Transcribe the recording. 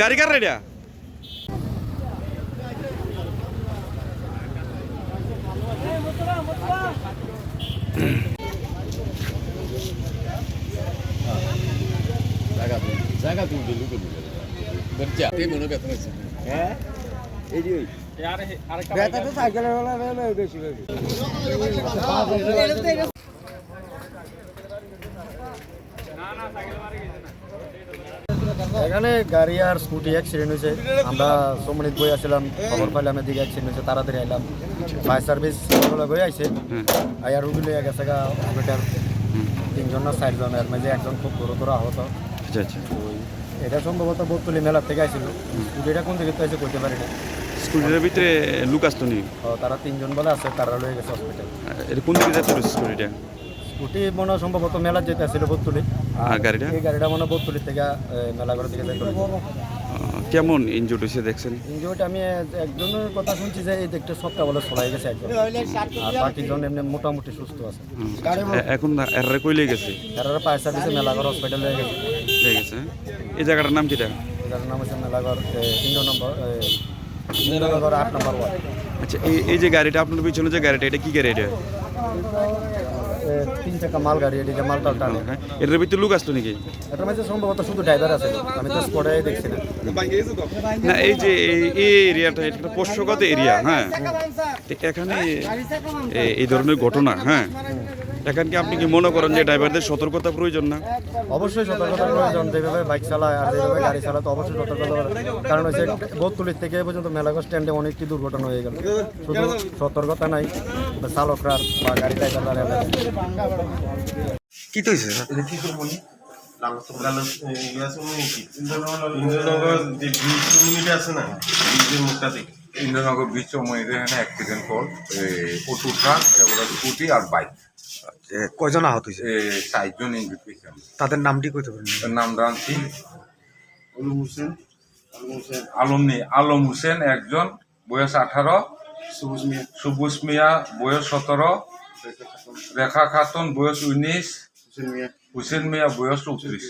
গাড়ি কার রেডিয়া জায়গা তুমি দিলু করে বেরচা তে মনে কথা আছে হ্যাঁ এই যে यार আরেকটা বেটা তো সাইকেলের ওলা বেশি বেশি এখানে গাড়ি আর স্কুটি অ্যাক্সিডেন্ট হয়েছে। আমরা সোমনিত বই আসলাম, খবর পাইলাম এদিকে অ্যাক্সিডেন্ট হয়েছে, তাড়াতাড়ি আইলাম। ফায়ার সার্ভিস বই আইছে, আয়ার রুগী লইয়া গেছে গা হসপিটাল। 3 জন না 4 জন, এর মাঝে একজন খুব গুরুতর আহত। আচ্ছা আচ্ছা, এটা সম্ভবত বোতলি মেলা থেকে আইছিল। স্কুটিটা কোন দিকে আইছে কইতে পারি না। স্কুটির ভিতরে লোক আসতো নি? তারা 3 জন বলে আছে, তারা লয়ে গেছে হসপিটাল। এটা কোন দিকে যাচ্ছে স্কুটিটা? স্কুটি মনে সম্ভবত মেলা যেতে আসছিল বোতলি। আর গাড়িটা? এই গাড়িটা মনে বোতলি থেকে মেলাঘর দিকে যাইতে। কেমন ইনজুর্ড হয়েছে দেখছেন? ইনজুর্ড আমি একজনের কথা শুনছি যে এই দেখতে সবটা বলে ছড়াই গেছে একজন, আর বাকিজন এমনি মোটামুটি সুস্থ আছে। এখন এরা কই লেগে গেছে? এরা ফায়ার সার্ভিসে মেলাঘর হসপিটালে লেগে গেছে। এই জায়গাটার নাম কিটা? এই জায়গার নাম হচ্ছে মেলাঘর 3 নম্বর 8 নম্বর ওয়ার্ড। আচ্ছা, এই যে গাড়িটা আপনার পিছনে যে গাড়িটা, এটা কি গাড়ি? এটা 3 চাকা মাল গাড়ি, এদিকে মালটা টানে। এটার ভিতরে লোক আসতো নাকি? এটার মধ্যে সম্ভবত শুধু ড্রাইভার আছে, আমি তো স্পটে দেখছি না। না, এই যে এই এরিয়াটা একটা পোষ্যগত এরিয়া, হ্যাঁ, এখানে এই ধরনের ঘটনা, হ্যাঁ, এখানে কি আপনি কি মনে করেন যে ড্রাইভারদের সতর্কতা প্রয়োজন না? অবশ্যই সতর্কতা প্রয়োজন। যেভাবে বাইক চালায় আর যেভাবে গাড়ি চালায় তো অবশ্যই সতর্কতা, কারণ হচ্ছে বোতলির থেকে পর্যন্ত মেলাঘর স্ট্যান্ডে অনেকটি দুর্ঘটনা হয়ে গেল। শুধু সতর্কতা নাই চালকরা বা গাড়ি ড্রাইভাররা। কি তো হয়েছে? ইন্দ্রনগর ব্রিজ এখানে অ্যাক্সিডেন্ট কর অটো ট্রাক স্কুটি আর বাইক। কয়জন আহত হয়েছে? 4 জন ইনজুর্ড হয়েছে। তাদের নামটি কইতে পারেন? নাম রানছি আলম হোসেন একজন, বয়স 18, সবুজ মিয়া বয়স 17, রেখা খাতুন বয়স 19, হুসেন মিয়া বয়স 34।